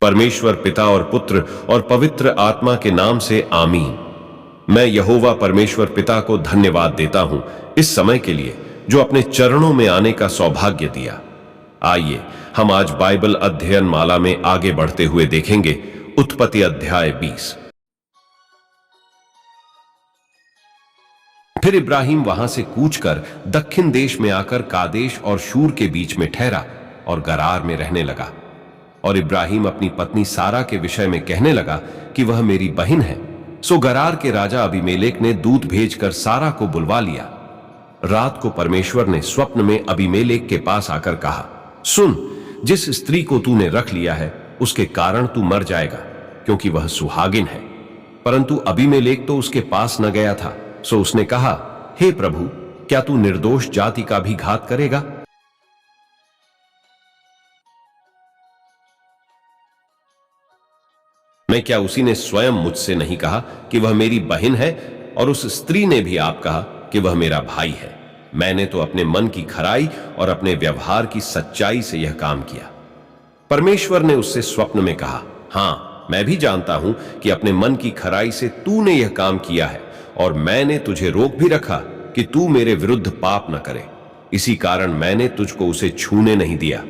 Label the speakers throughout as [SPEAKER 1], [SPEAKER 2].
[SPEAKER 1] परमेश्वर पिता और पुत्र और पवित्र आत्मा के नाम से आमीन। मैं यहोवा परमेश्वर पिता को धन्यवाद देता हूं इस समय के लिए जो अपने चरणों में आने का सौभाग्य दिया। आइए हम आज बाइबल अध्ययन माला में आगे बढ़ते हुए देखेंगे उत्पत्ति अध्याय 20। फिर इब्राहिम वहां से कूच कर दक्षिण देश में आकर कादेश और शूर के बीच में ठहरा और गरार में रहने लगा। और इब्राहिम अपनी पत्नी सारा के विषय में कहने लगा कि वह मेरी बहन है। सो गरार के राजा अबीमेलेक ने दूत भेजकर सारा को बुलवा लिया। रात को परमेश्वर ने स्वप्न में अबीमेलेक के पास आकर कहा, सुन, जिस स्त्री को तूने रख लिया है उसके कारण तू मर जाएगा, क्योंकि वह सुहागिन है। परंतु अबीमेलेक तो उसके पास न गया था। सो उसने कहा, हे प्रभु, क्या तू निर्दोष जाति का भी घात करेगा? मैं क्या उसी ने स्वयं मुझसे नहीं कहा कि वह मेरी बहन है? और उस स्त्री ने भी आप कहा कि वह मेरा भाई है। मैंने तो अपने मन की खराई और अपने व्यवहार की सच्चाई से यह काम किया। परमेश्वर ने उससे स्वप्न में कहा, हां, मैं भी जानता हूं कि अपने मन की खराई से तूने यह काम किया है, और मैंने तुझे रोक भी रखा कि तू मेरे विरुद्ध पाप न करे। इसी कारण मैंने तुझको उसे छूने नहीं दिया।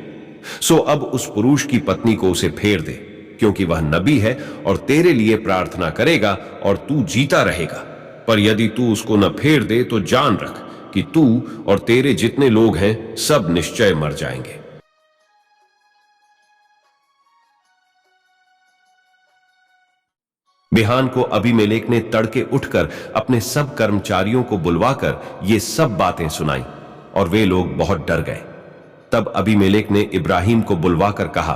[SPEAKER 1] सो अब उस पुरुष की पत्नी को उसे फेर दे, क्योंकि वह नबी है और तेरे लिए प्रार्थना करेगा और तू जीता रहेगा। पर यदि तू उसको न फेर दे तो जान रख कि तू और तेरे जितने लोग हैं सब निश्चय मर जाएंगे। बिहान को अबीमेलेक ने तड़के उठकर अपने सब कर्मचारियों को बुलवाकर ये सब बातें सुनाई, और वे लोग बहुत डर गए। तब अबीमेलेक ने इब्राहिम को बुलवाकर कहा,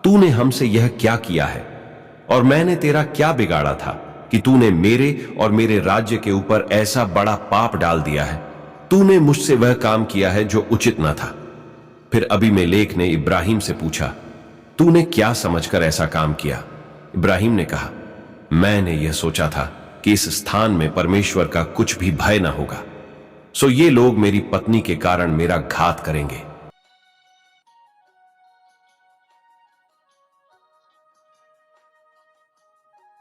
[SPEAKER 1] तूने हमसे यह क्या किया है? और मैंने तेरा क्या बिगाड़ा था कि तूने मेरे और मेरे राज्य के ऊपर ऐसा बड़ा पाप डाल दिया है? तूने मुझसे वह काम किया है जो उचित न था। फिर अबीमेलेक ने इब्राहिम से पूछा, तूने क्या समझकर ऐसा काम किया? इब्राहिम ने कहा, मैंने यह सोचा था कि इस स्थान में परमेश्वर का कुछ भी भय न होगा, सो ये लोग मेरी पत्नी के कारण मेरा घात करेंगे।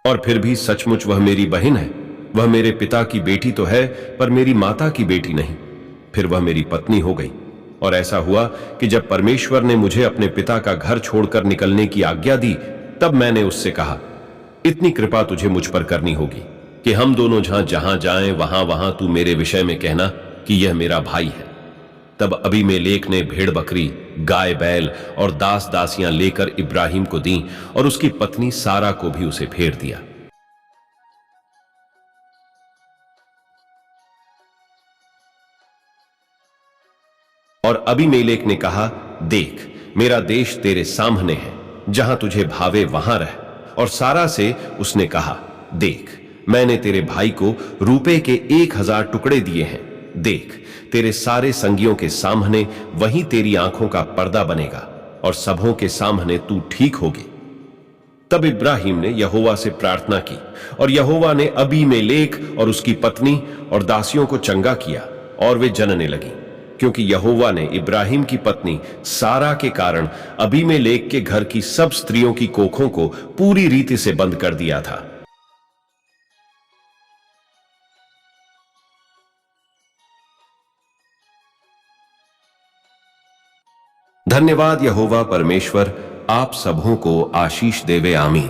[SPEAKER 1] और फिर भी सचमुच वह मेरी बहन है। वह मेरे पिता की बेटी तो है, पर मेरी माता की बेटी नहीं। फिर वह मेरी पत्नी हो गई। और ऐसा हुआ कि जब परमेश्वर ने मुझे अपने पिता का घर छोड़कर निकलने की आज्ञा दी, तब मैंने उससे कहा, इतनी कृपा तुझे मुझ पर करनी होगी कि हम दोनों जहां जाएं वहां वहां तू मेरे विषय में कहना कि यह मेरा भाई है। तब अबीमेलेक ने भेड़ बकरी, गाय बैल और दास दासियां लेकर इब्राहिम को दी, और उसकी पत्नी सारा को भी उसे फेर दिया। और अबीमेलेक ने कहा, देख, मेरा देश तेरे सामने है, जहां तुझे भावे वहां रह। और सारा से उसने कहा, देख, मैंने तेरे भाई को रुपए के 1000 टुकड़े दिए हैं। देख, तेरे सारे संगियों के सामने वही तेरी आंखों का पर्दा बनेगा, और सबों के सामने तू ठीक होगी। तब इब्राहिम ने यहोवा से प्रार्थना की, और यहोवा ने अबीमेलेक और उसकी पत्नी और दासियों को चंगा किया, और वे जनने लगी, क्योंकि यहोवा ने इब्राहिम की पत्नी सारा के कारण अबीमेलेक के घर की सब स्त्रियों की कोखों को पूरी रीति से बंद कर दिया था। धन्यवाद यहोवा परमेश्वर, आप सबों को आशीष देवे, आमीन।